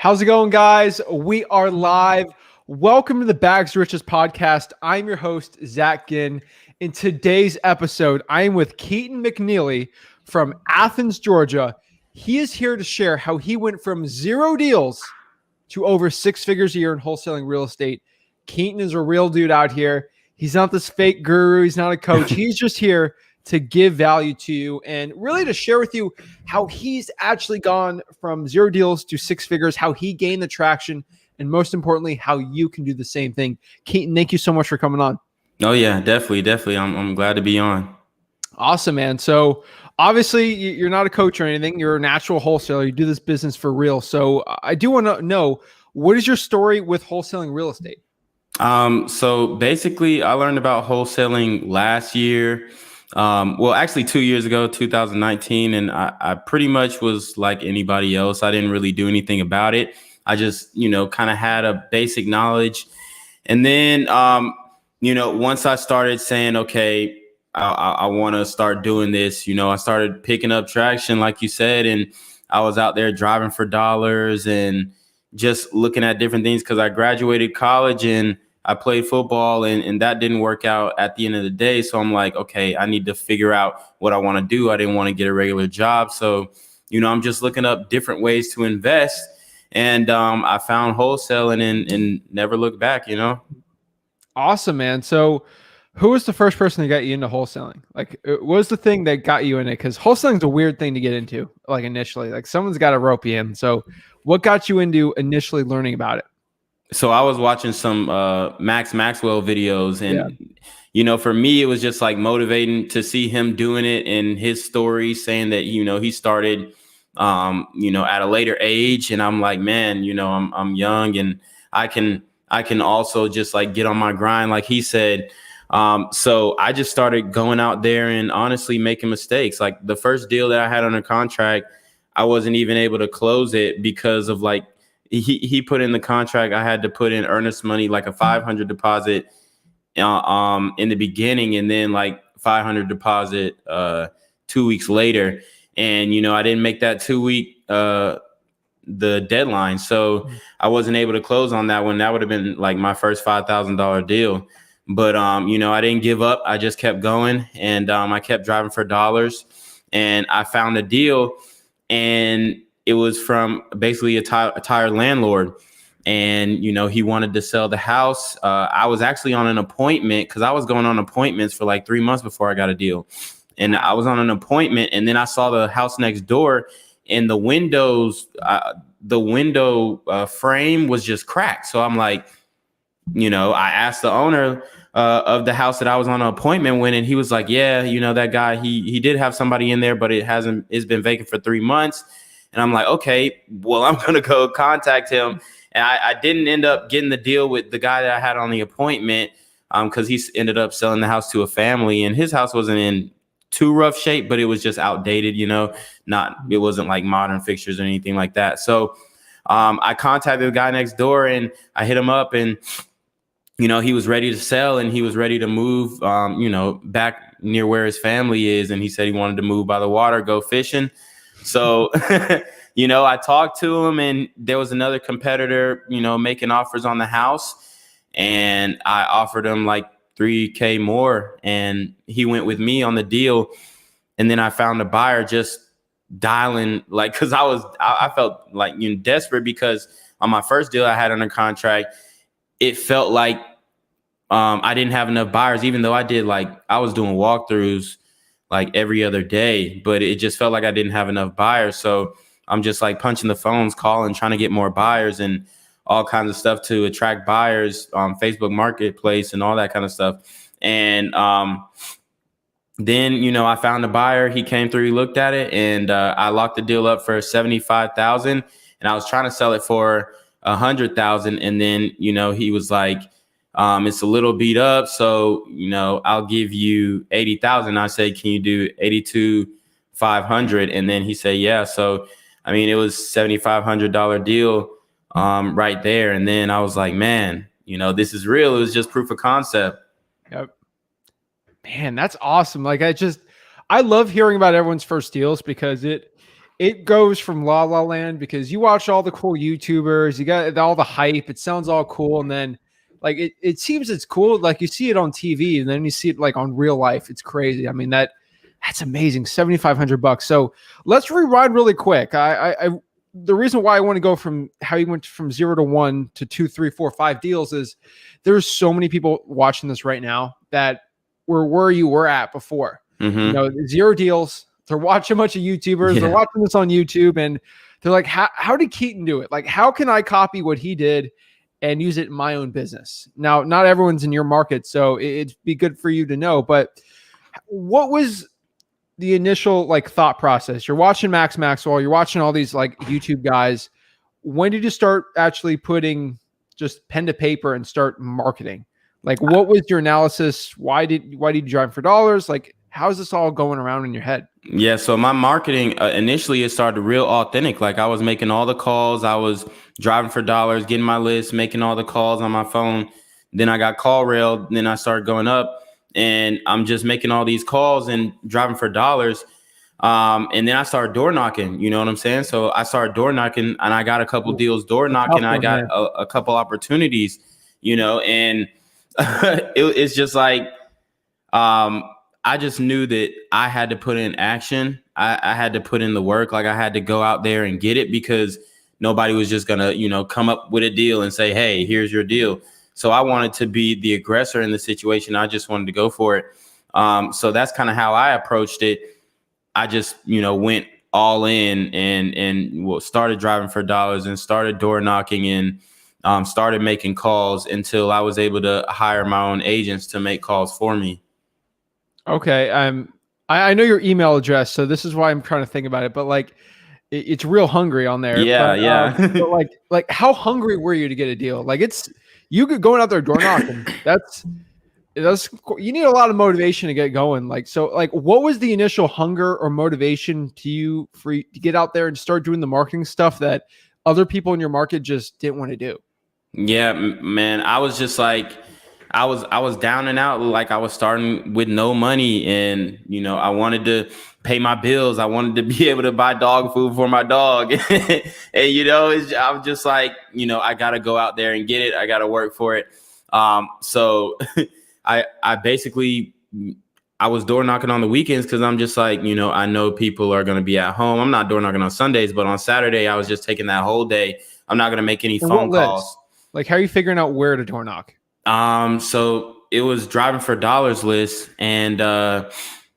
How's it going, guys? We are live. Welcome to the Bags to Riches podcast. I'm your host, Zach Ginn. In today's episode, I am with Keaton McNeely from Athens, Georgia. He is here to share how he went from 0 deals to over 6 figures a year in wholesaling real estate. Keaton is a real dude out here. He's not this fake guru. He's not a coach. He's just here to give value to you and really to share with you how he's actually gone from 0 deals to 6 figures, how he gained the traction, and most importantly, how you can do the same thing. Keaton, thank you so much for coming on. Oh yeah, definitely. I'm glad to be on. Awesome, man. So obviously you're not a coach or anything. You're a natural wholesaler. You do this business for real. So I do want to know, what is your story with wholesaling real estate? So basically I learned about wholesaling last year. Well, actually 2 years ago, 2019. And I pretty much was like anybody else. I didn't really do anything about it. I just, kind of had a basic knowledge. And then, once I started saying, okay, I want to start doing this, I started picking up traction, like you said, and I was out there driving for dollars and just looking at different things because I graduated college and I played football and that didn't work out at the end of the day. So I'm like, okay, I need to figure out what I want to do. I didn't want to get a regular job. So, I'm just looking up different ways to invest. And I found wholesaling and never looked back, Awesome, man. So who was the first person that got you into wholesaling? Like, what was the thing that got you in it? Because wholesaling is a weird thing to get into, like initially. Like, someone's got to rope you in. So what got you into initially learning about it? So I was watching some Max Maxwell videos and, for me, it was just like motivating to see him doing it and his story saying that, he started, at a later age. And I'm like, man, I'm young and I can also just like get on my grind, like he said. So I just started going out there and honestly making mistakes. Like the first deal that I had under contract, I wasn't even able to close it because of like, he put in the contract, I had to put in earnest money, like a 500 deposit in the beginning, and then like 500 deposit 2 weeks later. And, I didn't make that 2 week the deadline. So I wasn't able to close on that one. That would have been like my first $5,000 deal. But, I didn't give up. I just kept going and I kept driving for dollars and I found a deal and it was from basically a tire landlord. And, he wanted to sell the house. I was actually on an appointment because I was going on appointments for like 3 months before I got a deal. And I was on an appointment and then I saw the house next door and the windows, the window frame was just cracked. So I'm like, I asked the owner of the house that I was on an appointment with, and he was like, yeah, that guy, he did have somebody in there, but it's been vacant for 3 months. And I'm like, okay, well, I'm going to go contact him. And I didn't end up getting the deal with the guy that I had on the appointment because he ended up selling the house to a family and his house wasn't in too rough shape, but it was just outdated, it wasn't like modern fixtures or anything like that. So I contacted the guy next door and I hit him up and, he was ready to sell and he was ready to move, back near where his family is. And he said he wanted to move by the water, go fishing. So, I talked to him and there was another competitor, making offers on the house and I offered him like $3,000 more and he went with me on the deal. And then I found a buyer just dialing like, cause I felt like desperate because on my first deal I had under contract, it felt like I didn't have enough buyers, even though I was doing walkthroughs like every other day, but it just felt like I didn't have enough buyers. So I'm just like punching the phones, calling, trying to get more buyers and all kinds of stuff to attract buyers on Facebook Marketplace and all that kind of stuff. And then, I found a buyer. He came through, he looked at it and I locked the deal up for $75,000 and I was trying to sell it for $100,000. And then, he was like, it's a little beat up. So, I'll give you 80,000. I said, can you do 82,500? And then he said, yeah. So, it was $7,500 deal right there. And then I was like, man, this is real. It was just proof of concept. Yep. Man, that's awesome. Like I love hearing about everyone's first deals because it it goes from La La Land because you watch all the cool YouTubers, you got all the hype, it sounds all cool, and then like it seems it's cool, like you see it on TV, and then you see it like on real life. It's crazy. I mean that's amazing, $7,500. So let's rewind really quick. I the reason why I want to go from how you went from 0 to 1 to 2, 3, 4, 5 deals is there's so many people watching this right now that were where you were at before. You know, 0 deals. They're watching a bunch of YouTubers. Yeah. They're watching this on YouTube, and they're like, how did Keaton do it? Like, how can I copy what he did and use it in my own business? Now, not everyone's in your market, so it'd be good for you to know. But what was the initial like thought process? You're watching Max Maxwell. You're watching all these like YouTube guys. When did you start actually putting just pen to paper and start marketing? Like, what was your analysis? Why did you drive for dollars? Like, how's this all going around in your head? Yeah, so my marketing initially it started real authentic. Like I was making all the calls, I was driving for dollars, getting my list, making all the calls on my phone. Then I got call railed. Then I started going up, and I'm just making all these calls and driving for dollars. And then I started door knocking. You know what I'm saying? So I started door knocking, and I got a couple deals door knocking. I got a couple opportunities. You know, and it's just like. I just knew that I had to put in action. I had to put in the work. Like I had to go out there and get it because nobody was just going to, you know, come up with a deal and say, hey, here's your deal. So I wanted to be the aggressor in the situation. I just wanted to go for it. So that's kind of how I approached it. I just, you know, went all in and started driving for dollars and started door knocking and started making calls until I was able to hire my own agents to make calls for me. Okay. I know your email address, so this is why I'm trying to think about it, but like it's real hungry on there. Yeah. But, yeah. But like how hungry were you to get a deal? Like you could going out there door knocking. That's you need a lot of motivation to get going. Like, so like, what was the initial hunger or motivation to you to get out there and start doing the marketing stuff that other people in your market just didn't want to do? Yeah, man, I was just like, I was down and out. Like I was starting with no money, and you know, I wanted to pay my bills. I wanted to be able to buy dog food for my dog, and you know, I was just like, you know, I got to go out there and get it. I got to work for it. So I basically I was door knocking on the weekends because I'm just like, you know, I know people are going to be at home. I'm not door knocking on Sundays, but on Saturday I was just taking that whole day. I'm not going to make any phone calls. Like, how are you figuring out where to door knock? So it was driving for dollars lists, and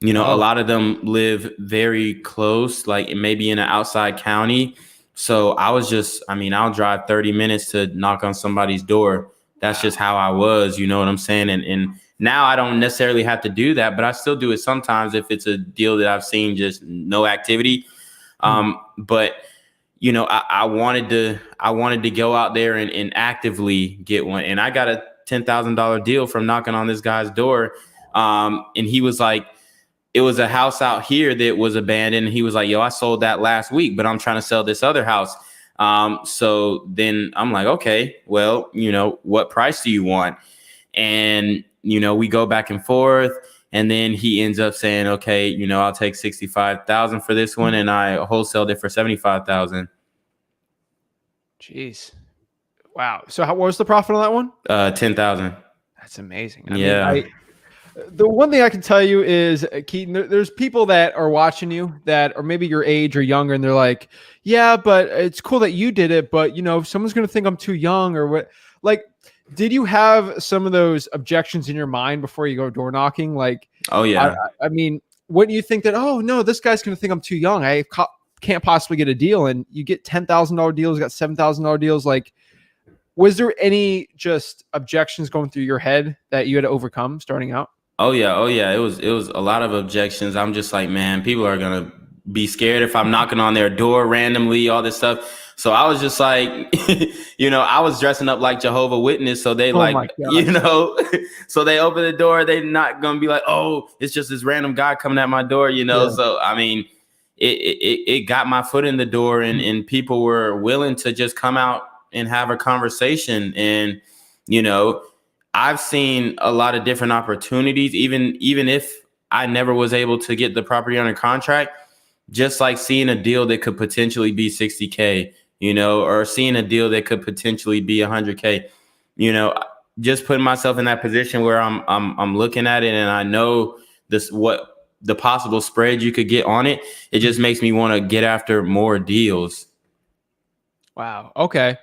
you know, a lot of them live very close, like maybe in an outside county. So I was just, I mean, I'll drive 30 minutes to knock on somebody's door. That's just how I was, you know what I'm saying? And now I don't necessarily have to do that, but I still do it sometimes if it's a deal that I've seen just no activity. But you know, I wanted to go out there and actively get one. And I got a $10,000 deal from knocking on this guy's door. And he was like, it was a house out here that was abandoned. And he was like, yo, I sold that last week, but I'm trying to sell this other house. So then I'm like, okay, well, you know, what price do you want? And, you know, we go back and forth. And then he ends up saying, okay, you know, I'll take 65,000 for this one. And I wholesaled it for 75,000. Jeez. Wow. So what was the profit on that one? 10,000. That's amazing. I mean, the one thing I can tell you is, Keaton, there's people that are watching you that are maybe your age or younger, and they're like, yeah, but it's cool that you did it, but you know, someone's going to think I'm too young or what. Like, did you have some of those objections in your mind before you go door knocking? Like, oh yeah. I mean, what do you think that, oh no, this guy's going to think I'm too young. I can't possibly get a deal. And you get $10,000 deals, got $7,000 deals. Like, was there any just objections going through your head that you had to overcome starting out? Oh yeah. It was a lot of objections. I'm just like, man, people are going to be scared if I'm knocking on their door randomly, all this stuff. So I was just like, you know, I was dressing up like Jehovah's Witness. So they you know, so they open the door. They're not going to be like, oh, it's just this random guy coming at my door, you know? Yeah. So, I mean, it got my foot in the door, and people were willing to just come out and have a conversation. And, you know, I've seen a lot of different opportunities, even if I never was able to get the property under contract. just like seeing a deal that could potentially be 60K, or seeing a deal that could potentially be 100K, just putting myself in that position where I'm looking at it and I know what the possible spread you could get on it. It just makes me want to get after more deals. Wow. Okay.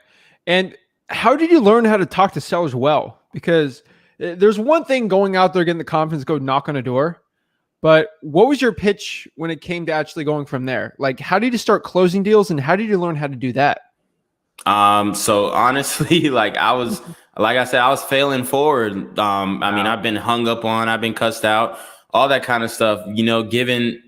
And how did you learn how to talk to sellers well? Because there's one thing going out there, getting the confidence, go knock on a door. But what was your pitch when it came to actually going from there? Like, how did you start closing deals and how did you learn how to do that? So honestly, like I said, I was failing forward. I mean, I've been hung up on, I've been cussed out, all that kind of stuff, given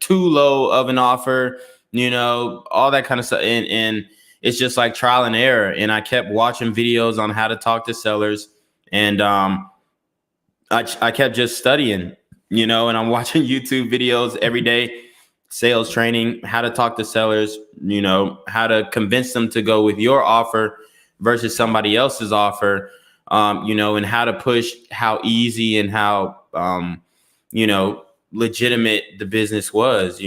too low of an offer, all that kind of stuff. And it's just like trial and error. And I kept watching videos on how to talk to sellers. And I kept just studying, and I'm watching YouTube videos every day, sales training, how to talk to sellers, how to convince them to go with your offer versus somebody else's offer, and how to push how easy and how, legitimate the business was,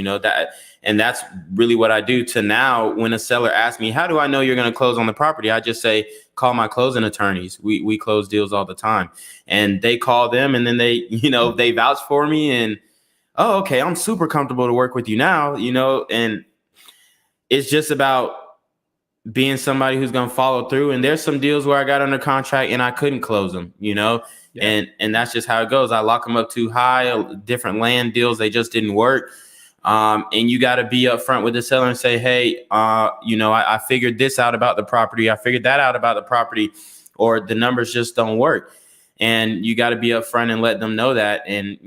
and that's really what I do. To now, when a seller asks me, how do I know you're going to close on the property? I just say, call my closing attorneys. We close deals all the time, and they call them, and then they, they vouch for me, and oh, okay, I'm super comfortable to work with you now, and it's just about being somebody who's going to follow through. And there's some deals where I got under contract and I couldn't close them, Yeah. And that's just how it goes. I lock them up too high, different land deals, they just didn't work. And you got to be upfront with the seller and say, hey, I figured this out about the property. I figured that out about the property, or the numbers just don't work. And you got to be upfront and let them know that. And,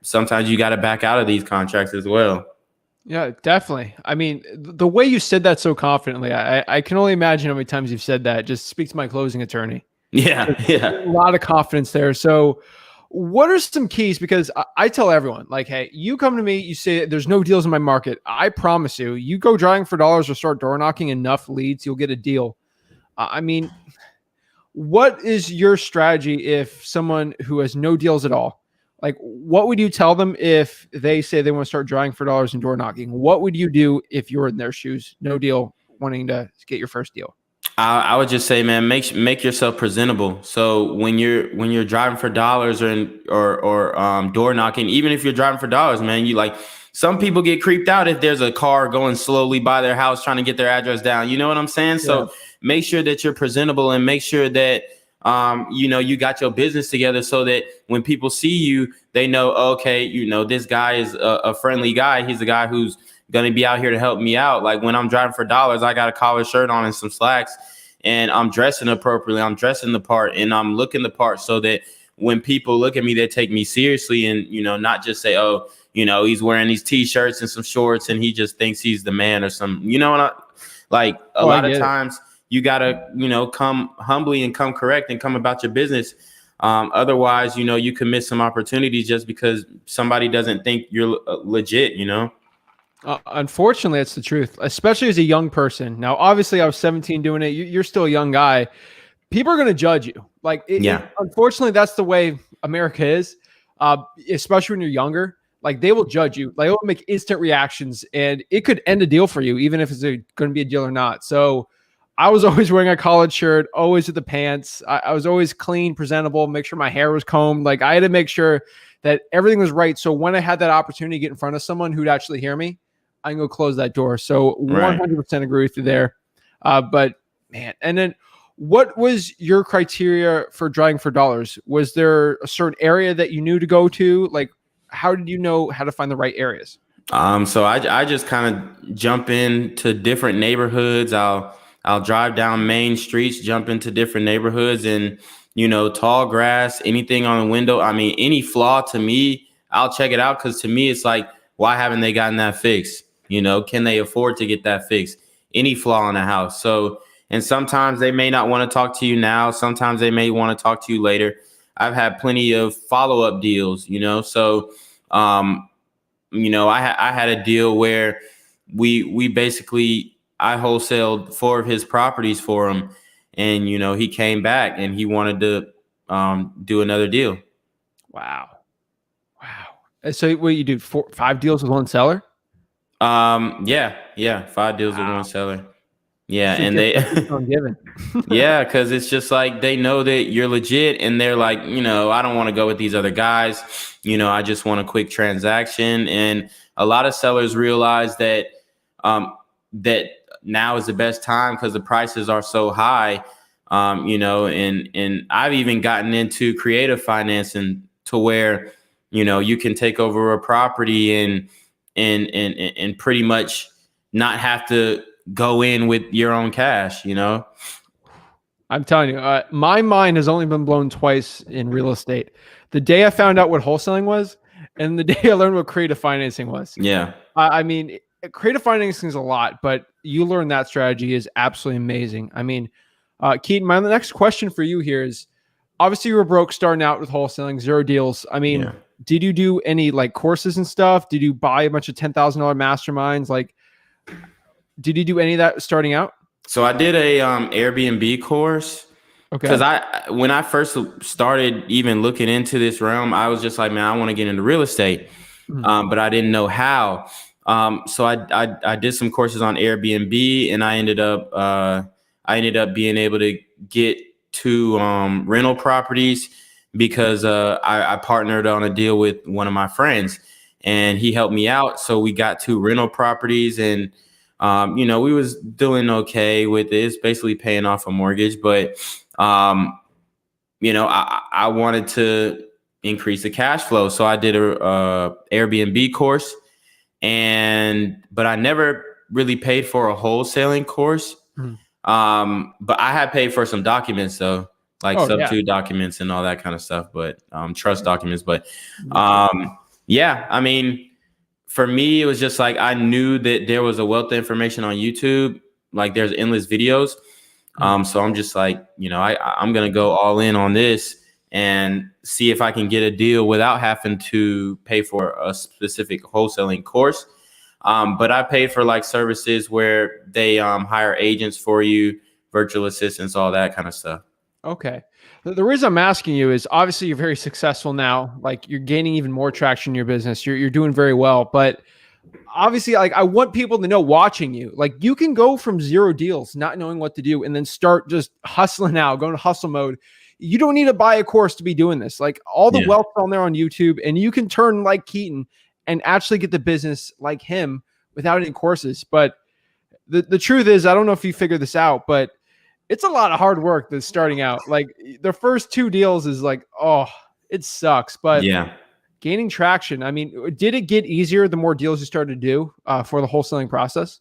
sometimes you got to back out of these contracts as well. Yeah, definitely. I mean, the way you said that so confidently, I can only imagine how many times you've said that. Just speak to my closing attorney. Yeah. A lot of confidence there. So what are some keys? Because I tell everyone, like, hey, you come to me, you say there's no deals in my market. I promise you go driving for dollars or start door knocking enough leads, you'll get a deal. I mean, what is your strategy if someone who has no deals at all, like, what would you tell them if they say they want to start driving for dollars and door knocking? What would you do if you're in their shoes, no deal, wanting to get your first deal? I would just say, man, make yourself presentable. So when you're driving for dollars or door knocking, even if you're driving for dollars, man, you like, some people get creeped out if there's a car going slowly by their house trying to get their address down. You know what I'm saying? Yeah. So make sure that you're presentable and make sure that you got your business together so that when people see you, they know, okay, this guy is a friendly guy. He's a guy who's going to be out here to help me out. Like when I'm driving for dollars, I got a collared shirt on and some slacks, and I'm dressing appropriately. I'm dressing the part and I'm looking the part so that when people look at me, they take me seriously and, not just say, oh, he's wearing these t-shirts and some shorts and he just thinks he's the man or something, like a lot of times you got to, come humbly and come correct and come about your business. Otherwise, you can miss some opportunities just because somebody doesn't think you're legit, Unfortunately, it's the truth, especially as a young person. Now, obviously, I was 17 doing it. You're still a young guy. People are going to judge you. Like, unfortunately, that's the way America is, especially when you're younger. Like, they will judge you. Like, they will make instant reactions, and it could end a deal for you, even if it's going to be a deal or not. So I was always wearing a collared shirt, always with the pants. I was always clean, presentable, make sure my hair was combed. Like, I had to make sure that everything was right. So when I had that opportunity to get in front of someone who'd actually hear me, I can go close that door. So 100% agree with you there. But man, and then what was your criteria for driving for dollars? Was there a certain area that you knew to go to? Like, how did you know how to find the right areas? So I just kind of jump into different neighborhoods. I'll drive down main streets, jump into different neighborhoods, and tall grass, anything on the window. I mean, any flaw to me, I'll check it out, because to me, it's like, why haven't they gotten that fixed? Can they afford to get that fixed? Any flaw in the house. So, and sometimes they may not want to talk to you now. Sometimes they may want to talk to you later. I've had plenty of follow-up deals, So, I had a deal where we basically, I wholesaled 4 of his properties for him, and he came back and he wanted to do another deal. Wow. So what you do, 5 deals with one seller? Yeah. 5 deals with one seller. Yeah. So And just they, keeps on giving. yeah, because it's just like they know that you're legit and they're like, I don't want to go with these other guys. I just want a quick transaction. And a lot of sellers realize that that now is the best time because the prices are so high. And I've even gotten into creative financing to where, you can take over a property and pretty much not have to go in with your own cash, I'm telling you, my mind has only been blown twice in real estate. The day I found out what wholesaling was, and the day I learned what creative financing was. Yeah. I mean, creative financing is a lot, but you learn that strategy is absolutely amazing. I mean, Keaton, my next question for you here is, obviously you were broke starting out with wholesaling, 0 deals. I mean, Yeah. did you do any like courses and stuff? Did you buy a bunch of $10,000 masterminds? Like, did you do any of that starting out? So I did a Airbnb course Okay. because when I first started even looking into this realm, I was just like, man, I want to get into real estate, but I didn't know how. So I did some courses on Airbnb, and I ended up being able to get 2 rental properties because I partnered on a deal with one of my friends, and he helped me out. So we got 2 rental properties, and we was doing okay with it. It's basically paying off a mortgage, but I wanted to increase the cash flow, so I did a Airbnb course, but I never really paid for a wholesaling course. But I had paid for some documents though, like sub-2 documents and all that kind of stuff, but trust documents. But yeah, I mean, for me, it was just like I knew that there was a wealth of information on YouTube. Like there's endless videos. So I'm just like, I'm going to go all in on this and see if I can get a deal without having to pay for a specific wholesaling course. But I paid for like services where they hire agents for you, virtual assistants, all that kind of stuff. Okay. The reason I'm asking you is obviously you're very successful now. Like you're gaining even more traction in your business. You're doing very well, but obviously like I want people to know watching you, like you can go from 0 deals, not knowing what to do, and then start just hustling out, going to hustle mode. You don't need to buy a course to be doing this. Like all the wealth on there on YouTube, and you can turn like Keaton and actually get the business like him without any courses. But the truth is, I don't know if you figured this out, but it's a lot of hard work that's starting out. Like the first 2 deals is like, oh, it sucks. But yeah, gaining traction. I mean, did it get easier the more deals you started to do for the wholesaling process?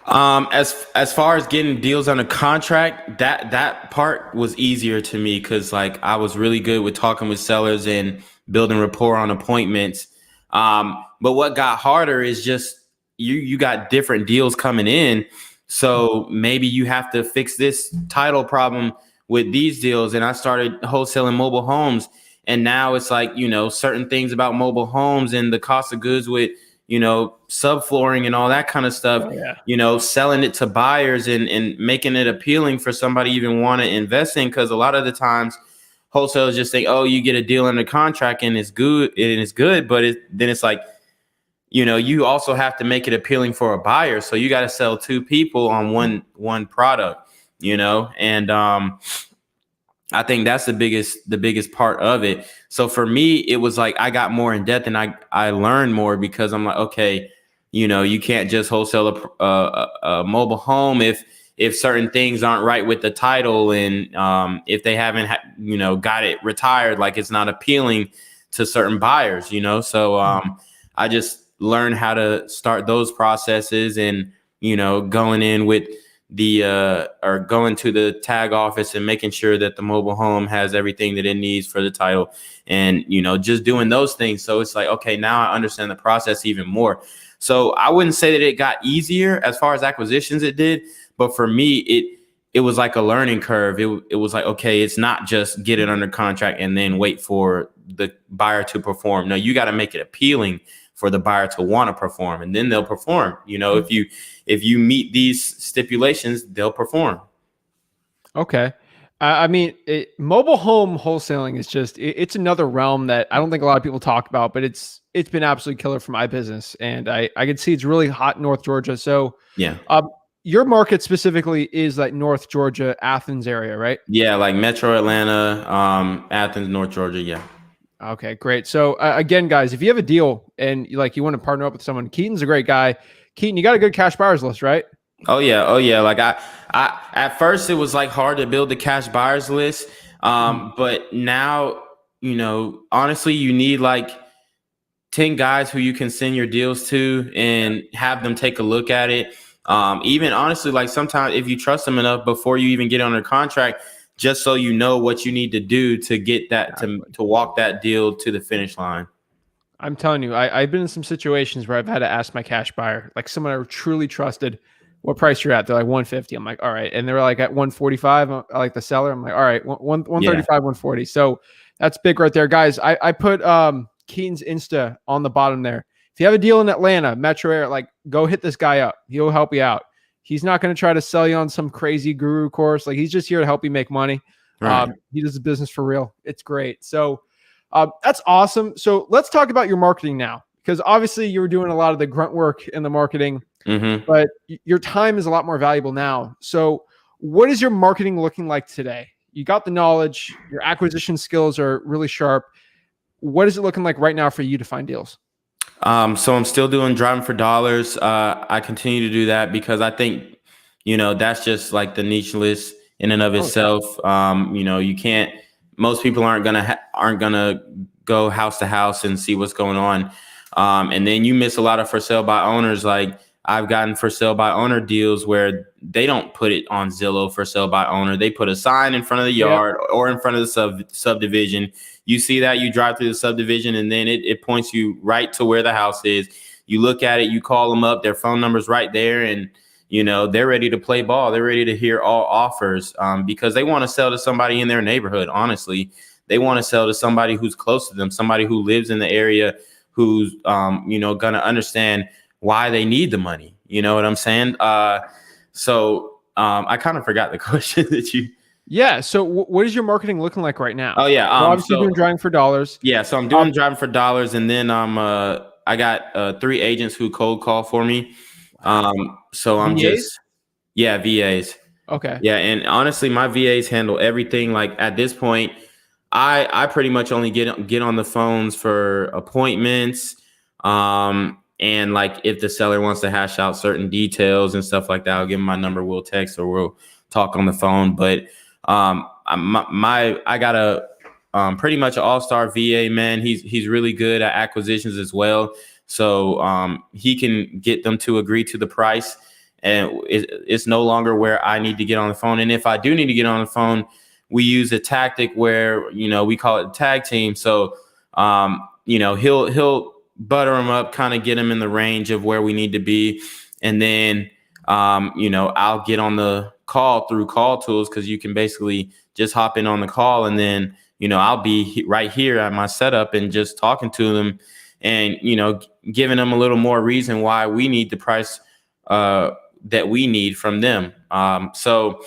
As far as getting deals under contract, that part was easier to me because like I was really good with talking with sellers and building rapport on appointments. But what got harder is just you got different deals coming in. So maybe you have to fix this title problem with these deals. And I started wholesaling mobile homes. And now it's like, certain things about mobile homes and the cost of goods with, subflooring and all that kind of stuff, selling it to buyers and making it appealing for somebody even want to invest in. Because a lot of the times wholesalers just think, oh, you get a deal under contract and it's good. But then it's like, you also have to make it appealing for a buyer. So you got to sell 2 people on one product, and I think that's the biggest part of it. So for me, it was like I got more in depth and I learned more because I'm like, okay, you can't just wholesale a mobile home if certain things aren't right with the title and if they haven't got it retired, like it's not appealing to certain buyers, So I just learned how to start those processes and going in with or going to the tag office and making sure that the mobile home has everything that it needs for the title and, just doing those things. So it's like, okay, now I understand the process even more. So I wouldn't say that it got easier as far as acquisitions it did, but for me, it was like a learning curve. It was like, okay, it's not just get it under contract and then wait for the buyer to perform. No, you got to make it appealing for the buyer to want to perform, and then they'll perform. If you meet these stipulations, they'll perform. Okay. I mean, mobile home wholesaling is just it's another realm that I don't think a lot of people talk about, but it's been absolutely killer for my business, and I can see it's really hot in North Georgia. So, Yeah. Your market specifically is like North Georgia, Athens area, right? Yeah, like Metro Atlanta, Athens, North Georgia. Yeah. Okay, great. So again, guys, if you have a deal and you want to partner up with someone, Keaton's a great guy. Keaton, you got a good cash buyers list, right? Oh yeah, oh yeah. Like I at first it was like hard to build the cash buyers list. But now, honestly, you need like 10 guys who you can send your deals to and have them take a look at it. Even honestly, like sometimes if you trust them enough before you even get under contract, just so you know what you need to do to get that to walk that deal to the finish line. I'm telling you, I've been in some situations where I've had to ask my cash buyer, like someone I truly trusted, what price you're at. They're like 150. I'm like, all right. And they're like at 145. I like the seller. I'm like, all right, 135, 140. So that's big right there, guys. I put Keaton's Insta on the bottom there. If you have a deal in Atlanta, Metro area, like go hit this guy up. He'll help you out. He's not going to try to sell you on some crazy guru course. Like he's just here to help you make money. Right. He does the business for real. It's great. So that's awesome. So let's talk about your marketing now, because obviously you were doing a lot of the grunt work in the marketing, but your time is a lot more valuable now. So what is your marketing looking like today? You got the knowledge, your acquisition skills are really sharp. What is it looking like right now for you to find deals? So I'm still doing driving for dollars. I continue to do that because I think, that's just like the niche list in and of itself. You can't, most people aren't gonna go house to house and see what's going on. And then you miss a lot of for sale by owners. Like I've gotten for sale by owner deals where they don't put it on Zillow for sale by owner. They put a sign in front of the yard or in front of the subdivision. You see that, you drive through the subdivision, and then it points you right to where the house is. You look at it, you call them up, their phone number's right there, and they're ready to play ball. They're ready to hear all offers because they want to sell to somebody in their neighborhood. Honestly, they want to sell to somebody who's close to them, somebody who lives in the area, who's gonna understand why they need the money. You know what I'm saying? So I kind of forgot the question that you. Yeah. So what is your marketing looking like right now? Oh yeah. Obviously doing driving for dollars. Yeah. So I'm doing driving for dollars, and then I got 3 agents who cold call for me. So I'm VAs? VAs. Okay. Yeah. And honestly, my VAs handle everything. Like at this point, I pretty much only get on the phones for appointments. And like if the seller wants to hash out certain details and stuff like that, I'll give them my number. We'll text or we'll talk on the phone. But I got a pretty much an all-star VA, man. He's really good at acquisitions as well. So he can get them to agree to the price, and it's no longer where I need to get on the phone. And if I do need to get on the phone, we use a tactic where we call it tag team. So he'll butter them up, kind of get them in the range of where we need to be, and then I'll get on the call through call tools, because you can basically just hop in on the call, and then I'll be right here at my setup and just talking to them, and giving them a little more reason why we need the price that we need from them. So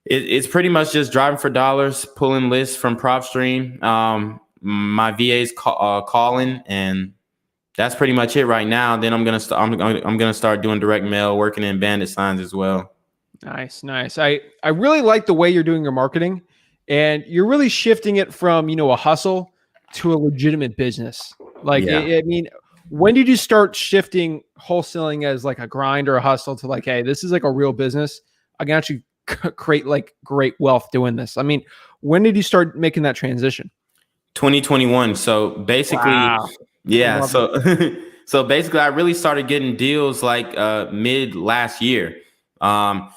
it's pretty much just driving for dollars, pulling lists from PropStream. My VA's calling, and that's pretty much it right now. Then I'm gonna start doing direct mail, working in bandit signs as well. Nice. I really like the way you're doing your marketing, and you're really shifting it from a hustle to a legitimate business. Like, I mean, when did you start shifting wholesaling as like a grind or a hustle to like, hey, this is like a real business? I can actually create like great wealth doing this. I mean, when did you start making that transition? 2021. So basically, wow. Yeah. So so basically, I really started getting deals like mid last year. So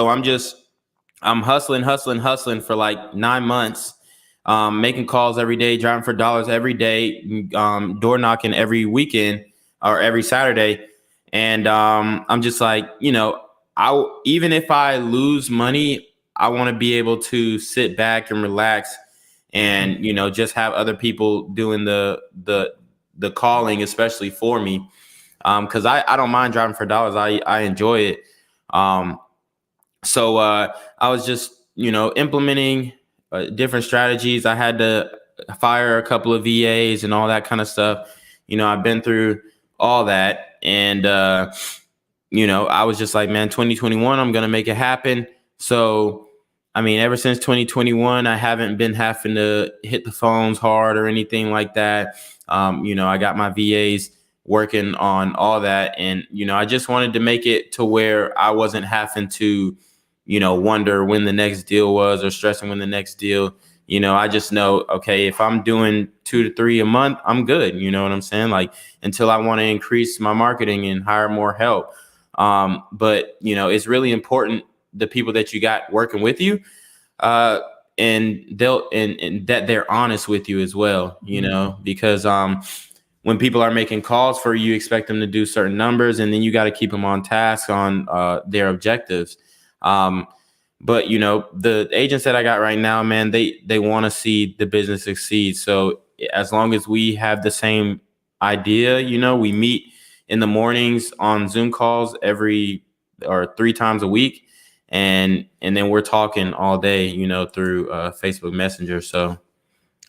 I'm hustling for like 9 months, making calls every day, driving for dollars every day, door knocking every weekend or every Saturday. And I'm just like, even if I lose money, I want to be able to sit back and relax and, just have other people doing the calling, especially for me. Cause I don't mind driving for dollars. I enjoy it. So I was just, implementing different strategies. I had to fire a couple of VAs and all that kind of stuff. I've been through all that. And, I was just like, man, 2021, I'm going to make it happen. So, I mean, ever since 2021, I haven't been having to hit the phones hard or anything like that. I got my VAs working on all that. And, I just wanted to make it to where I wasn't having to, wonder when the next deal was or stressing when the next deal. I just know, okay, if I'm doing 2 to 3 a month, I'm good. You know what I'm saying? Like, until I want to increase my marketing and hire more help. But it's really important, the people that you got working with you, and they'll, and that they're honest with you as well, because, when people are making calls for you, expect them to do certain numbers, and then you got to keep them on task on, their objectives. But the agents that I got right now, man, they want to see the business succeed. So as long as we have the same idea, we meet in the mornings on Zoom calls 3 times a week. And then we're talking all day, through Facebook Messenger. So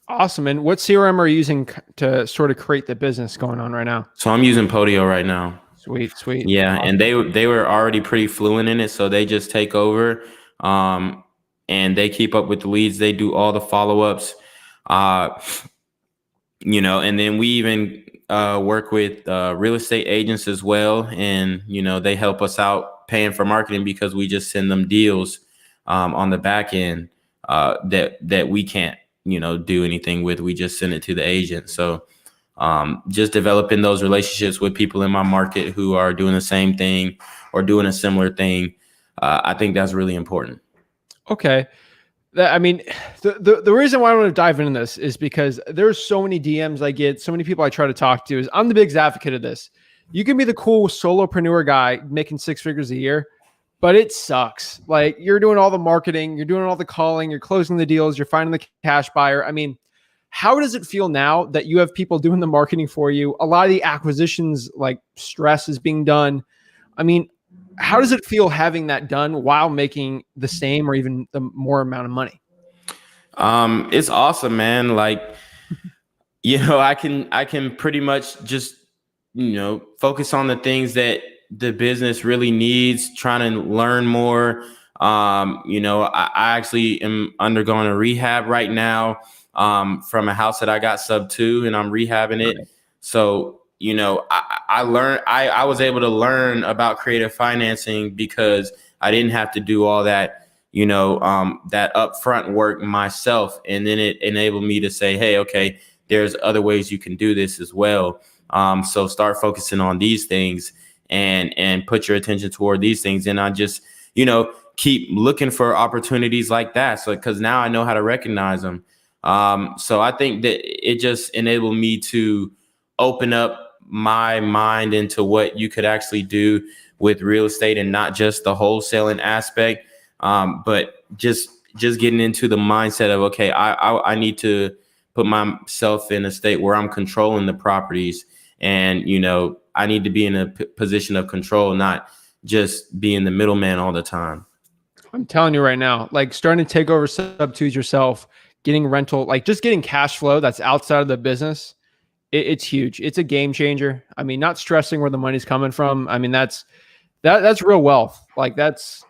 Awesome. And what CRM are you using to sort of create the business going on right now? So I'm using Podio right now. Sweet. Yeah, Awesome. and they were already pretty fluent in it, so they just take over, and they keep up with the leads. They do all the follow-ups, and then we even work with real estate agents as well, and they help us out paying for marketing because we just send them deals on the back end that we can't do anything with. We just send it to the agent. So just developing those relationships with people in my market who are doing the same thing or doing a similar thing, I think that's really important. Okay. I mean, the reason why I want to dive into this is because there's so many DMs I get, so many people I try to talk to. I'm the biggest advocate of this. You can be the cool solopreneur guy making 6 figures a year, but it sucks. Like, you're doing all the marketing, you're doing all the calling, you're closing the deals, you're finding the cash buyer. I mean, how does it feel now that you have people doing the marketing for you? A lot of the acquisitions, like, stress is being done. I mean, how does it feel having that done while making the same or even the more amount of money? It's awesome, man. Like, I can pretty much just, focus on the things that the business really needs, trying to learn more. I actually am undergoing a rehab right now, from a house that I got sub to, and I'm rehabbing it. Right. So, I learned, I was able to learn about creative financing because I didn't have to do all that, that upfront work myself. And then it enabled me to say, hey, okay, there's other ways you can do this as well. So start focusing on these things and put your attention toward these things. And I just, keep looking for opportunities like that. So, cause now I know how to recognize them. So I think that it just enabled me to open up my mind into what you could actually do with real estate, and not just the wholesaling aspect, but just getting into the mindset of, okay, I need to put myself in a state where I'm controlling the properties, and I need to be in a position of control, not just being the middleman all the time. I'm telling you right now, like, starting to take over sub twos yourself, getting rental, like just getting cash flow that's outside of the business. It's huge. It's a game changer. I mean, not stressing where the money's coming from. I mean, that's real wealth. Like, that's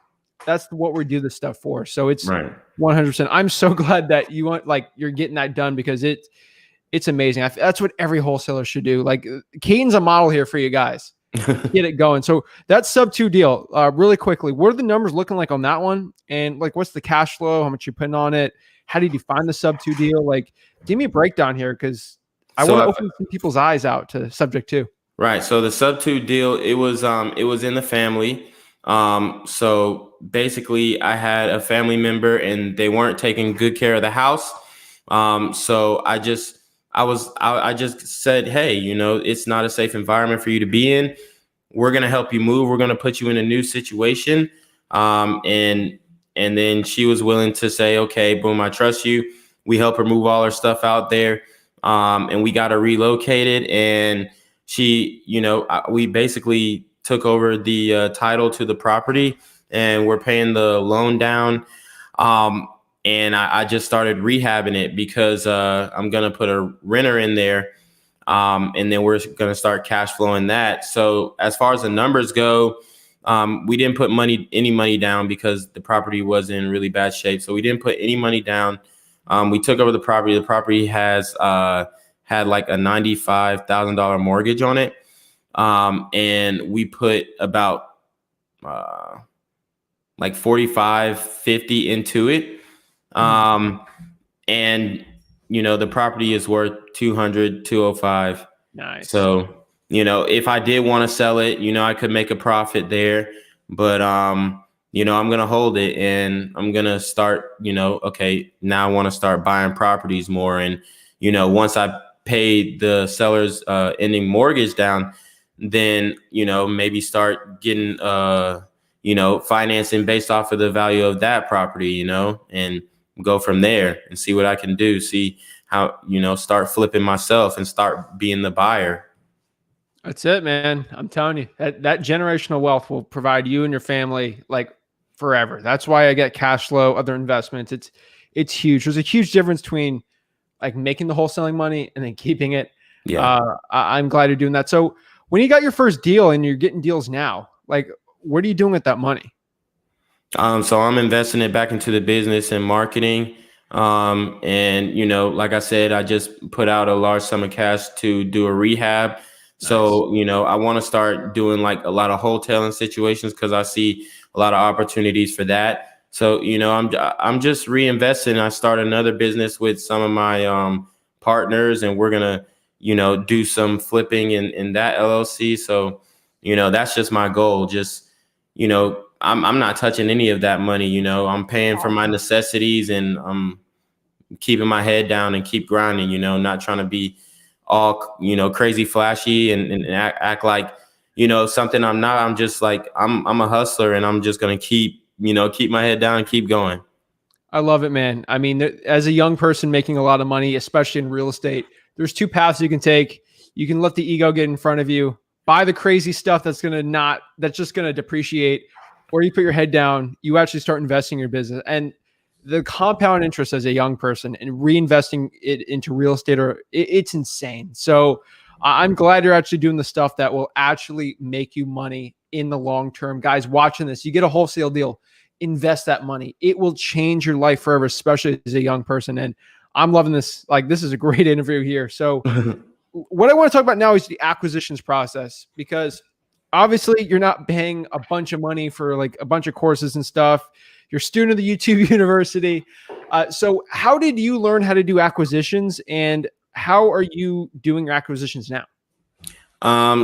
what we do this stuff for. So it's right. 100%. I'm so glad that you're getting that done, because it's amazing. That's what every wholesaler should do. Like, Keaton's a model here for you guys. Get it going. So that sub 2 deal, really quickly, what are the numbers looking like on that one? And like, what's the cash flow? How much you putting on it? How did you find the sub 2 deal? Like, give me a breakdown here, because I want to open some people's eyes out to subject 2. Right. So the sub 2 deal, it was in the family. So basically I had a family member and they weren't taking good care of the house. So I just said, hey, it's not a safe environment for you to be in. We're going to help you move. We're going to put you in a new situation. And then she was willing to say, okay, boom, I trust you. We help her move all her stuff out there. And we got her relocated, and she, we basically took over the title to the property, and we're paying the loan down. And I just started rehabbing it because I'm going to put a renter in there. And then we're going to start cash flowing that. So as far as the numbers go, we didn't put any money down because the property was in really bad shape. So we didn't put any money down. We took over the property. The property has had like a $95,000 mortgage on it. And we put about like 45, 50 into it. And the property is worth 200, 205. Nice. So, if I did want to sell it, I could make a profit there, but, I'm going to hold it and I'm going to start, okay, now I want to start buying properties more. And, once I pay the seller's ending mortgage down, then, maybe start getting, financing based off of the value of that property, and go from there and see what I can do. See how, start flipping myself and start being the buyer. That's it, man. I'm telling you that generational wealth will provide you and your family like forever. That's why I get cash flow, other investments. It's huge. There's a huge difference between like making the wholesaling money and then keeping it. Yeah. I'm glad you're doing that. So when you got your first deal and you're getting deals now, like what are you doing with that money? So I'm investing it back into the business and marketing. And, like I said, I just put out a large sum of cash to do a rehab. Nice. So, I want to start doing like a lot of wholesaling situations because I see a lot of opportunities for that. So, I'm just reinvesting. I started another business with some of my partners, and we're going to, do some flipping in that LLC. So, that's just my goal. Just, I'm not touching any of that money. I'm paying for my necessities and I'm keeping my head down and keep grinding, not trying to be all, crazy flashy and act like, something I'm not. I'm just like, I'm a hustler and I'm just going to keep my head down and keep going. I love it, man. I mean, as a young person making a lot of money, especially in real estate, there's two paths you can take. You can let the ego get in front of you, buy the crazy stuff that's just going to depreciate, or you put your head down, you actually start investing in your business. And the compound interest as a young person and reinvesting it into real estate, it's insane. So I'm glad you're actually doing the stuff that will actually make you money in the long term. Guys watching this, you get a wholesale deal, invest that money. It will change your life forever, especially as a young person. And I'm loving this. Like, this is a great interview here. So what I want to talk about now is the acquisitions process, because obviously you're not paying a bunch of money for like a bunch of courses and stuff. You're a student of the YouTube University. So how did you learn how to do acquisitions, and how are you doing your acquisitions now?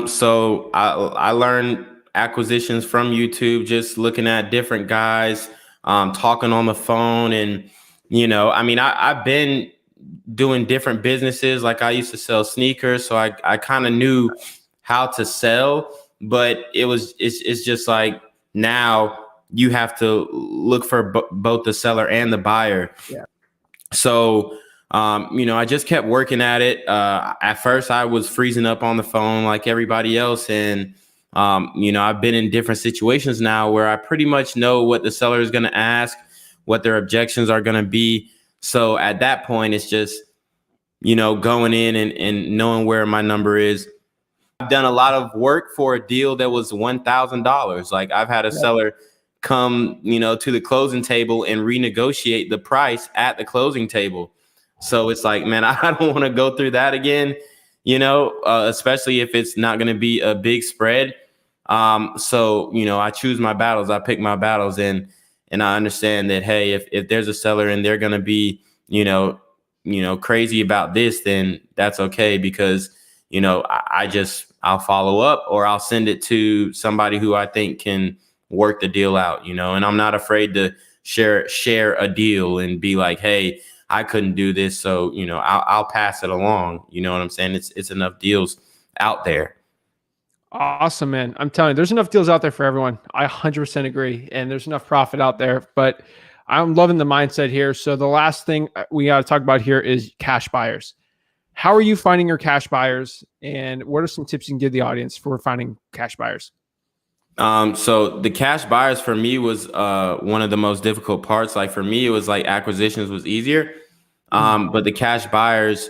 So I learned acquisitions from YouTube, just looking at different guys, talking on the phone. And, I've been doing different businesses. Like I used to sell sneakers. So I kind of knew how to sell, but it's just like now you have to look for both the seller and the buyer. Yeah. So, I just kept working at it. At first I was freezing up on the phone like everybody else. And, I've been in different situations now where I pretty much know what the seller is going to ask, what their objections are going to be. So at that point, it's just, going in and knowing where my number is. I've done a lot of work for a deal that was $1,000. Like I've had a seller come, to the closing table and renegotiate the price at the closing table. So it's like, man, I don't want to go through that again, especially if it's not going to be a big spread. So, I choose my battles. I pick my battles, and I understand that, hey, if there's a seller and they're going to be, crazy about this, then that's okay, because, I'll follow up, or I'll send it to somebody who I think can work the deal out, and I'm not afraid to share a deal and be like, hey, I couldn't do this. So, I'll pass it along. You know what I'm saying? It's enough deals out there. Awesome, man. I'm telling you, there's enough deals out there for everyone. I 100% agree. And there's enough profit out there, but I'm loving the mindset here. So the last thing we got to talk about here is cash buyers. How are you finding your cash buyers, and what are some tips you can give the audience for finding cash buyers? So the cash buyers for me was one of the most difficult parts. Like for me, it was like acquisitions was easier. But the cash buyers,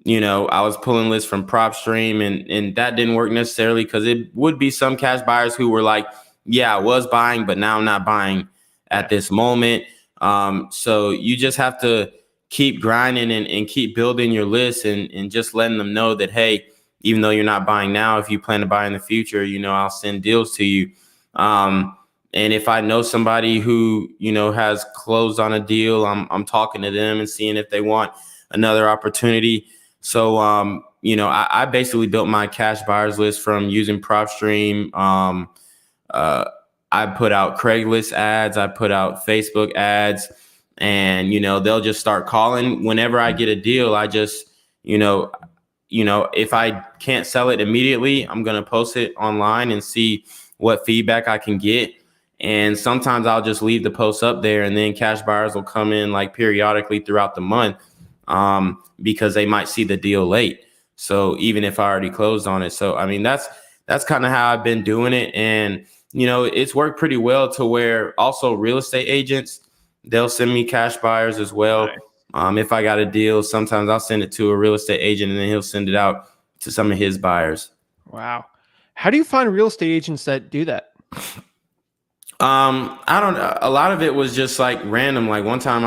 I was pulling lists from PropStream and that didn't work necessarily because it would be some cash buyers who were like, yeah, I was buying, but now I'm not buying at this moment. So you just have to keep grinding and keep building your list and just letting them know that, hey, even though you're not buying now, if you plan to buy in the future, I'll send deals to you. And if I know somebody who, has closed on a deal, I'm talking to them and seeing if they want another opportunity. So, I basically built my cash buyers list from using PropStream. I put out Craigslist ads, I put out Facebook ads, and, they'll just start calling. Whenever I get a deal, I just, if I can't sell it immediately, I'm going to post it online and see what feedback I can get. And sometimes I'll just leave the post up there and then cash buyers will come in like periodically throughout the month because they might see the deal late. So even if I already closed on it. So, I mean, that's kind of how I've been doing it. And, it's worked pretty well to where also real estate agents, they'll send me cash buyers as well. Nice. If I got a deal, sometimes I'll send it to a real estate agent and then he'll send it out to some of his buyers. Wow. How do you find real estate agents that do that? I don't know. A lot of it was just like random. Like one time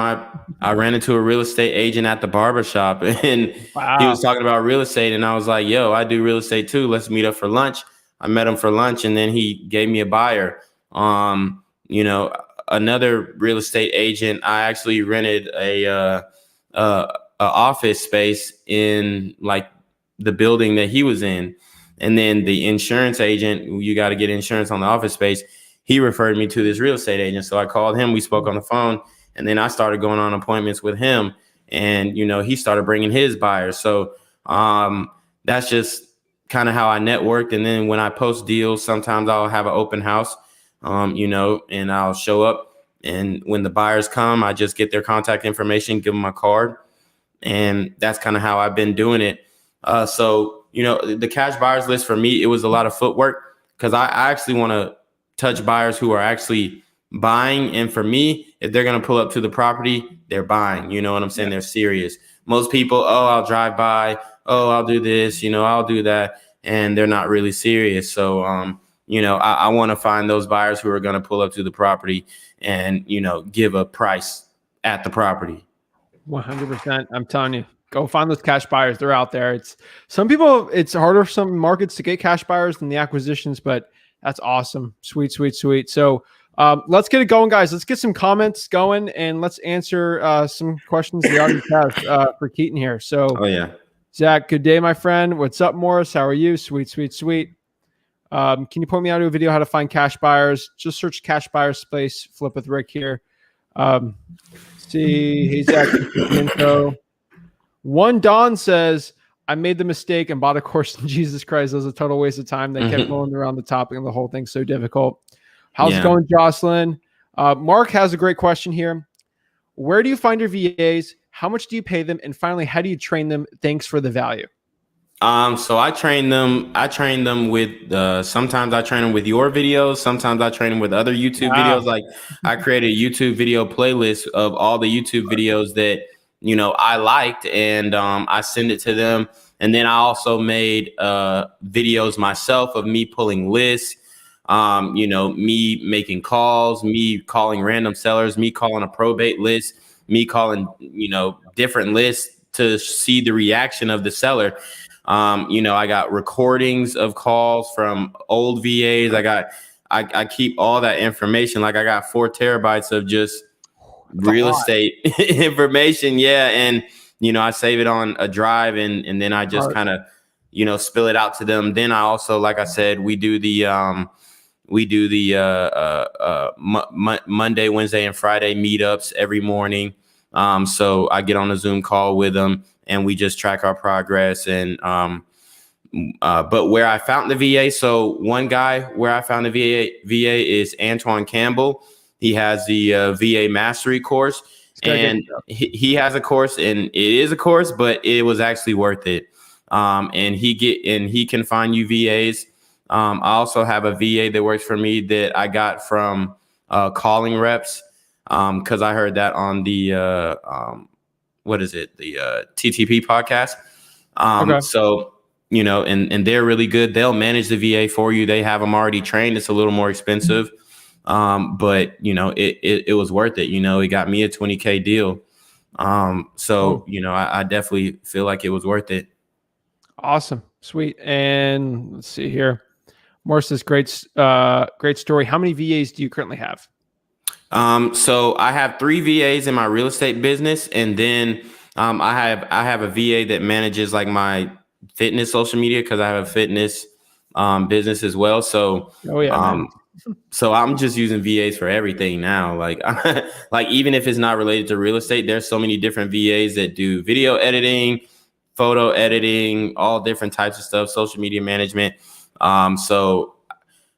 I ran into a real estate agent at the barbershop and he was talking about real estate and I was like, yo, I do real estate too. Let's meet up for lunch. I met him for lunch and then he gave me a buyer. Another real estate agent, I actually rented a office space in like the building that he was in. And then the insurance agent, you got to get insurance on the office space. He referred me to this real estate agent. So I called him, we spoke on the phone, and then I started going on appointments with him and, he started bringing his buyers. So that's just kind of how I networked. And then when I post deals, sometimes I'll have an open house, and I'll show up. And when the buyers come, I just get their contact information, give them my card. And that's kind of how I've been doing it. So, the cash buyers list for me, it was a lot of footwork because I actually want to touch buyers who are actually buying. And for me, if they're going to pull up to the property, they're buying. You know what I'm saying? They're serious. Most people, oh, I'll drive by. Oh, I'll do this, I'll do that. And they're not really serious. So, I want to find those buyers who are going to pull up to the property and, give a price at the property. 100%. I'm telling you, go find those cash buyers. They're out there. It's harder for some markets to get cash buyers than the acquisitions, but that's awesome. Sweet. So let's get it going, guys. Let's get some comments going and let's answer some questions the audience has for Keaton here. So, Zach, good day, my friend. What's up, Morris? How are you? Sweet. Can you point me out to a video how to find cash buyers? Just search cash buyer space, flip with Rick here. See, hey, Zach, info. One Don says, I made the mistake and bought a course in Jesus Christ. It was a total waste of time. They kept going around the topic and the whole thing's so difficult. How's it going, Jocelyn? Mark has a great question here. Where do you find your VAs? How much do you pay them? And finally, how do you train them? Thanks for the value. So I train them with, sometimes I train them with your videos. Sometimes I train them with other YouTube videos. Like I created a YouTube video playlist of all the YouTube videos that, I liked and, I send it to them. And then I also made, videos myself of me pulling lists, me making calls, me calling random sellers, me calling a probate list, me calling, different lists to see the reaction of the seller. I got recordings of calls from old VAs. I keep all that information. Like I got 4 terabytes of just real estate information. Yeah. And, I save it on a drive and then I just kind of, spill it out to them. Then I also, like I said, we do the Monday, Wednesday, and Friday meetups every morning. So I get on a Zoom call with them and we just track our progress. And but where I found the VA, so one guy where I found the VA is Antoine Campbell. He has the VA Mastery course, and he has a course, and it is a course, but it was actually worth it. And he can find you VAs I also have a VA that works for me that I got from Calling Reps, because I heard that on the the TTP podcast. Okay. So, and they're really good. They'll manage the VA for you. They have them already trained. It's a little more expensive, but it was worth it. It got me a 20K deal. I definitely feel like it was worth it. Awesome. Sweet. And let's see here. Morris says, great story. How many VAs do you currently have? So I have 3 VAs in my real estate business, and then I have a VA that manages like my fitness social media, because I have a fitness business as well. So so I'm just using VAs for everything now. Like like even if it's not related to real estate, there's so many different VAs that do video editing, photo editing, all different types of stuff, social media management. So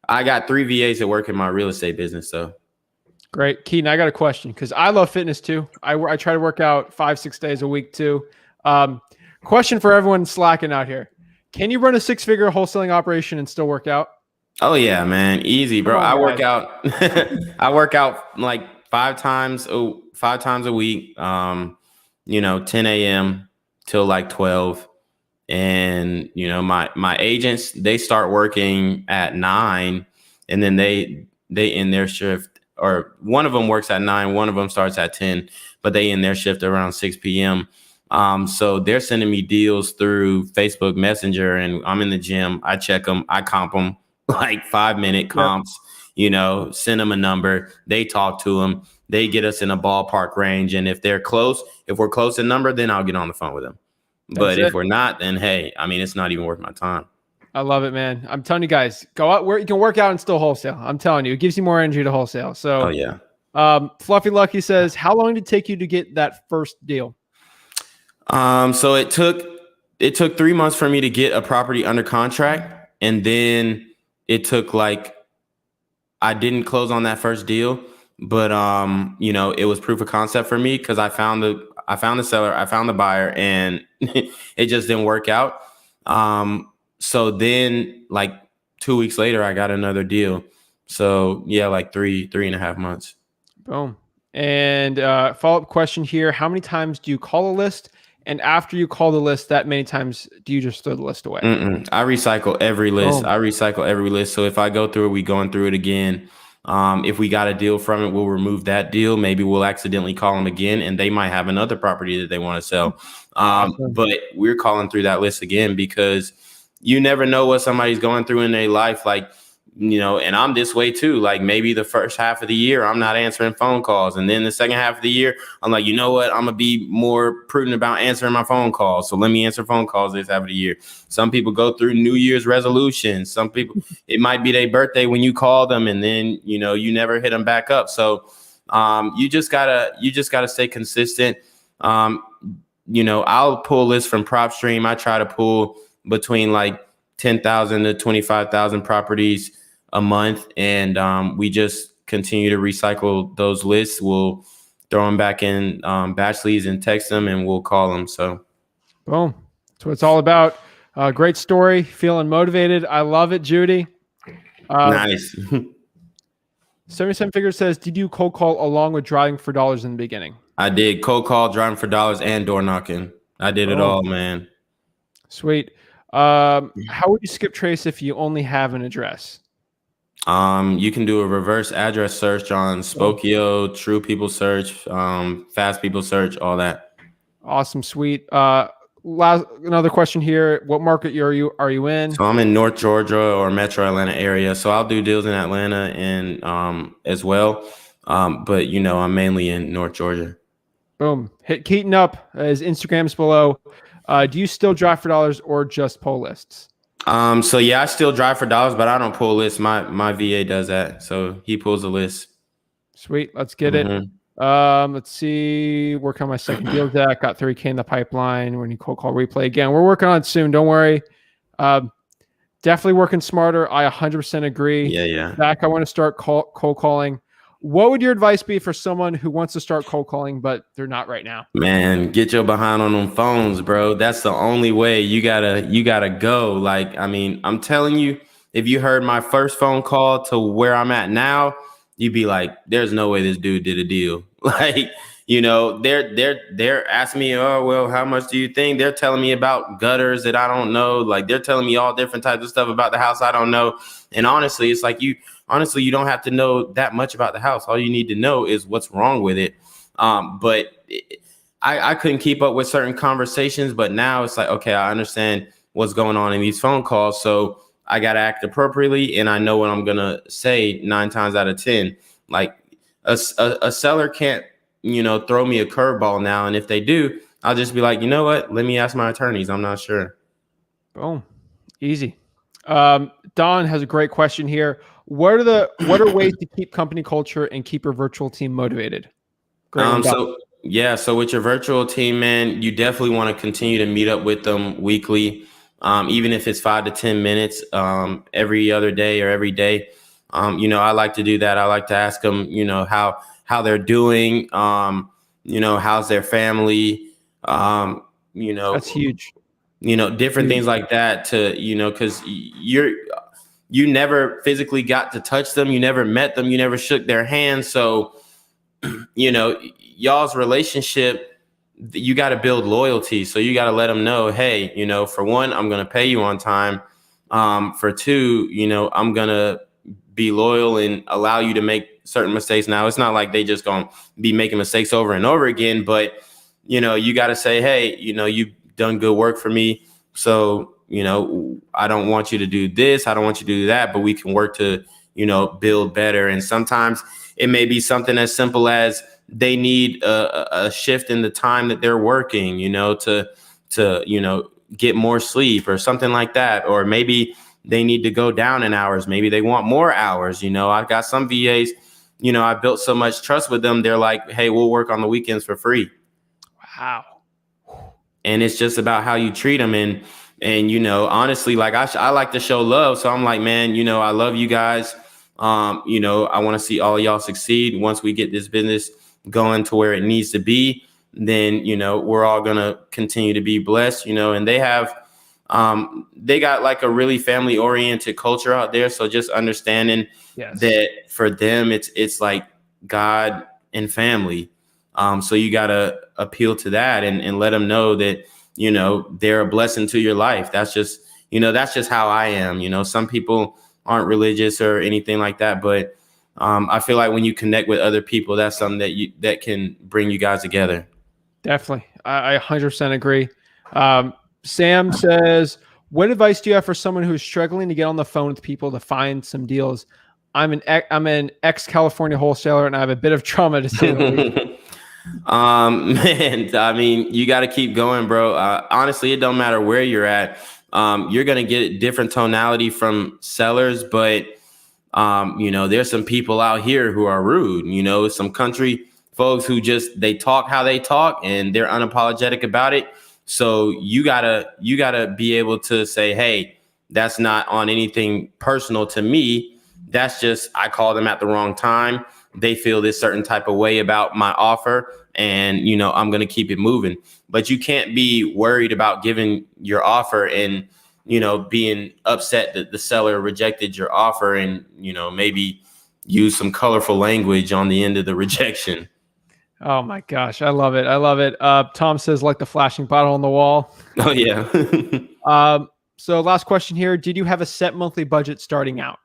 I got 3 VAs that work in my real estate business. So great. Keaton, I got a question, because I love fitness too. I try to work out 5-6 days a week too. Question for everyone slacking out here. Can you run a 6-figure wholesaling operation and still work out? Oh yeah, man. Easy, bro. I work out. I work out like 5 times a week. 10 a.m. till like 12. And my agents, they start working at 9, and then they end their shift, or one of them works at 9, one of them starts at 10, but they end their shift around 6 p.m. So they're sending me deals through Facebook Messenger, and I'm in the gym. I check them, I comp them, like 5-minute comps, send them a number. They talk to them. They get us in a ballpark range. And if we're close in number, then I'll get on the phone with them. But if we're not, then hey, it's not even worth my time. I love it, man. I'm telling you guys, go out where you can work out and still wholesale. I'm telling you, it gives you more energy to wholesale. So, Fluffy Lucky says, how long did it take you to get that first deal? So it took 3 months for me to get a property under contract, and then it took I didn't close on that first deal, but it was proof of concept for me, because I found the seller, I found the buyer, and it just didn't work out. So then 2 weeks later, I got another deal. So yeah, 3.5 months. Boom. And follow-up question here. How many times do you call a list? And after you call the list that many times, do you just throw the list away? I recycle every list. So if I go through it, we going through it again. If we got a deal from it, we'll remove that deal. Maybe we'll accidentally call them again, and they might have another property that they want to sell. But we're calling through that list again, because you never know what somebody's going through in their life. And I'm this way too. Maybe the first half of the year, I'm not answering phone calls. And then the second half of the year, I'm like, you know what? I'm going to be more prudent about answering my phone calls. So let me answer phone calls this half of the year. Some people go through New Year's resolutions. Some people, it might be their birthday when you call them, and then, you never hit them back up. So you just gotta stay consistent. I'll pull lists from PropStream. I try to pull between 10,000 to 25,000 properties a month, and we just continue to recycle those lists. We'll throw them back in batch leads and text them, and we'll call them. So boom, that's what it's all about. Great story. Feeling motivated. I love it, Judy. Nice. 77 Figures says, did you cold call along with driving for dollars in the beginning? I did cold call, driving for dollars, and door knocking. I did it all, man. Sweet. How would you skip trace if you only have an address? You can do a reverse address search on Spokeo, True People Search, Fast People Search, all that. Awesome, sweet. Another question here. What market are you in? So I'm in North Georgia or Metro Atlanta area. So I'll do deals in Atlanta and as well. But I'm mainly in North Georgia. Boom. Hit Keaton up. His Instagram's below. Do you still drive for dollars or just pull lists? So yeah, I still drive for dollars, but I don't pull lists. My VA does that. So he pulls the list. Sweet. Let's get it. Let's see. Work on my second deal deck. Got 30K in the pipeline. When you cold call replay again, we're working on it soon. Don't worry. Definitely working smarter. I 100% agree. Yeah. Zach, I want to start cold calling. What would your advice be for someone who wants to start cold calling, but they're not right now? Man, get your behind on them phones, bro. That's the only way. You gotta go. I'm telling you, if you heard my first phone call to where I'm at now, you'd be like, there's no way this dude did a deal. Like, they're asking me, oh, well, how much do you think? They're telling me about gutters that I don't know. Like, they're telling me all different types of stuff about the house I don't know. And honestly, it's like you don't have to know that much about the house. All you need to know is what's wrong with it. I couldn't keep up with certain conversations, but now it's like, okay, I understand what's going on in these phone calls. So I got to act appropriately, and I know what I'm going to say 9 times out of 10. Like a seller can't, throw me a curveball now. And if they do, I'll just be like, you know what? Let me ask my attorneys. I'm not sure. Boom. Easy. Don has a great question here. What are ways to keep company culture and keep your virtual team motivated? So with your virtual team, man, you definitely want to continue to meet up with them weekly, even if it's 5 to 10 minutes every other day or every day. I like to do that. I like to ask them, how they're doing, how's their family, That's huge. Different things like that because you never physically got to touch them. You never met them. You never shook their hands. So, y'all's relationship, you got to build loyalty. So you got to let them know, hey, for one, I'm going to pay you on time. For two, I'm going to be loyal and allow you to make certain mistakes. Now, it's not like they just going to be making mistakes over and over again, but, you got to say, hey, you've done good work for me. So, I don't want you to do this. I don't want you to do that, but we can work to, build better. And sometimes it may be something as simple as they need a shift in the time that they're working, to get more sleep or something like that. Or maybe they need to go down in hours. Maybe they want more hours. I've got some VAs, I built so much trust with them. They're like, hey, we'll work on the weekends for free. Wow. And it's just about how you treat them. And honestly, like I like to show love. So I'm like, man, I love you guys. I want to see all y'all succeed. Once we get this business going to where it needs to be, then, we're all going to continue to be blessed, and they got like a really family oriented culture out there. So just understanding that for them, it's like God and family. So you got to appeal to that and let them know that, they're a blessing to your life. That's just how I am. Some people aren't religious or anything like that, but I feel like when you connect with other people, that's something that can bring you guys together. Definitely. I 100% agree. Sam says, what advice do you have for someone who's struggling to get on the phone with people to find some deals? I'm an ex-California wholesaler and I have a bit of trauma to say the least. Man, I mean, you got to keep going, bro. Honestly, it don't matter where you're at. You're going to get different tonality from sellers, but there's some people out here who are rude, some country folks who they talk how they talk and they're unapologetic about it. So you gotta be able to say, hey, that's not on anything personal to me. That's just, I called them at the wrong time. They feel this certain type of way about my offer and, I'm going to keep it moving. But you can't be worried about giving your offer and, being upset that the seller rejected your offer and, maybe use some colorful language on the end of the rejection. Oh my gosh. I love it. I love it. Tom says, like the flashing bottle on the wall. Oh yeah. So last question here. Did you have a set monthly budget starting out?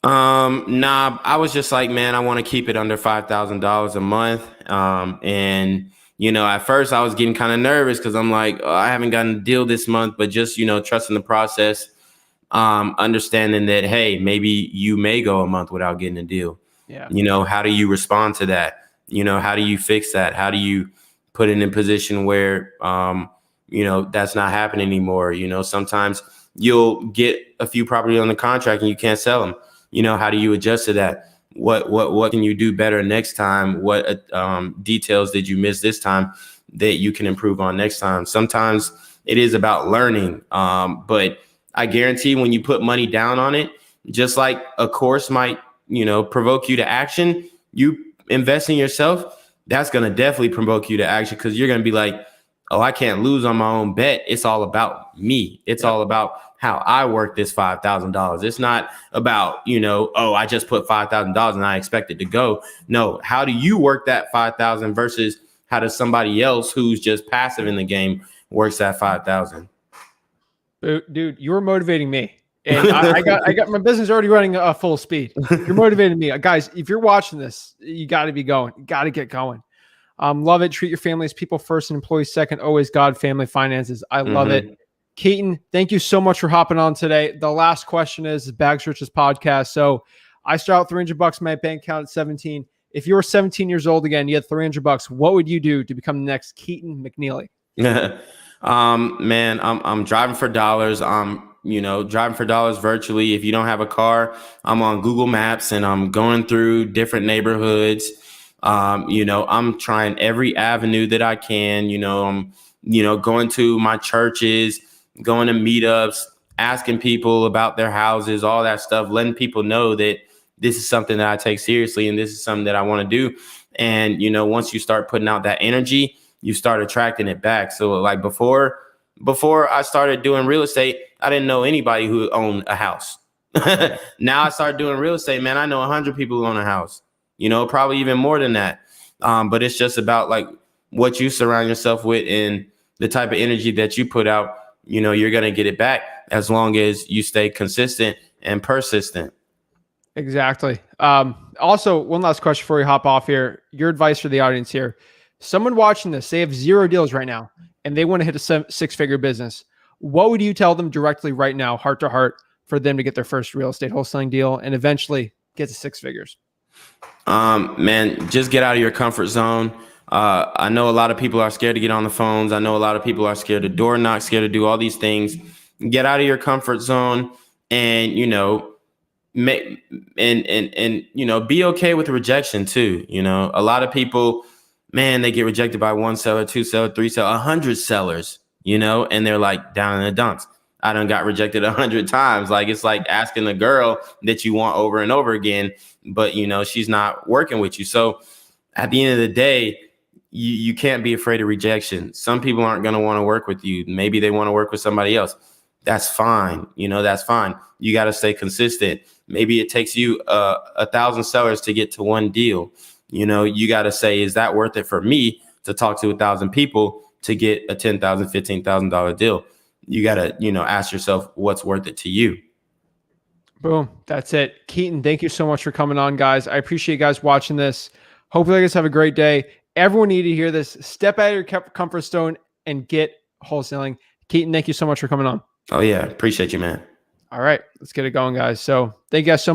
Nah, I was just like, man, I want to keep it under $5,000 a month. And at first I was getting kind of nervous because I'm like, oh, I haven't gotten a deal this month, but just, trusting the process, understanding that, hey, maybe you may go a month without getting a deal. Yeah. How do you respond to that? How do you fix that? How do you put it in a position where, that's not happening anymore? Sometimes you'll get a few properties on the contract and you can't sell them. How do you adjust to that? What can you do better next time? What details did you miss this time that you can improve on next time? Sometimes it is about learning. But I guarantee when you put money down on it, just like a course might, provoke you to action, you invest in yourself, that's going to definitely provoke you to action because you're going to be like, oh, I can't lose on my own bet. It's all about me. It's all about how I work this $5,000. It's not about, oh, I just put $5,000 and I expect it to go. No, how do you work that 5,000 versus how does somebody else who's just passive in the game works that 5,000? Dude, you were motivating me. And I got my business already running full speed. You're motivating me. Guys, if you're watching this, you got to be going. You got to get going. Love it. Treat your family as people first and employees second. Always God, family, finances. I love it. Keaton, thank you so much for hopping on today. The last question is Bags Riches podcast. So I start out $300 in my bank account at 17. If you were 17 years old again, you had $300, what would you do to become the next Keaton McNeely? Man, I'm driving for dollars. I'm driving for dollars virtually. If you don't have a car, I'm on Google Maps and I'm going through different neighborhoods. I'm trying every avenue that I can. I'm going to my churches, going to meetups, asking people about their houses, all that stuff, letting people know that this is something that I take seriously and this is something that I want to do. And, once you start putting out that energy, you start attracting it back. So like before I started doing real estate, I didn't know anybody who owned a house. Now I started doing real estate, man. I know 100 people who own a house, probably even more than that. But it's just about like what you surround yourself with and the type of energy that you put out, you're going to get it back as long as you stay consistent and persistent. Exactly. Also, one last question before we hop off here. Your advice for the audience here. Someone watching this, they have 0 deals right now, and they want to hit a 6-figure business. What would you tell them directly right now, heart to heart, for them to get their first real estate wholesaling deal and eventually get to 6 figures? Man, just get out of your comfort zone. I know a lot of people are scared to get on the phones. I know a lot of people are scared to door knock, scared to do all these things. Get out of your comfort zone and, be okay with rejection too. A lot of people, man, they get rejected by 1 seller, 2 seller, 3 seller, 100 sellers, and they're like down in the dumps. I done got rejected 100 times. Like, it's like asking a girl that you want over and over again, but she's not working with you. So at the end of the day, you can't be afraid of rejection. Some people aren't going to want to work with you. Maybe they want to work with somebody else. That's fine. That's fine. You got to stay consistent. Maybe it takes you 1,000 sellers to get to one deal. You got to say, is that worth it for me to talk to 1,000 people to get a $10,000, $15,000 deal? You got to, ask yourself what's worth it to you. Boom. That's it. Keaton, thank you so much for coming on, guys. I appreciate you guys watching this. Hopefully you guys have a great day. Everyone need to hear this. Step out of your comfort zone and get wholesaling. Keaton, thank you so much for coming on. Oh, yeah. Appreciate you, man. All right. Let's get it going, guys. So thank you guys so much.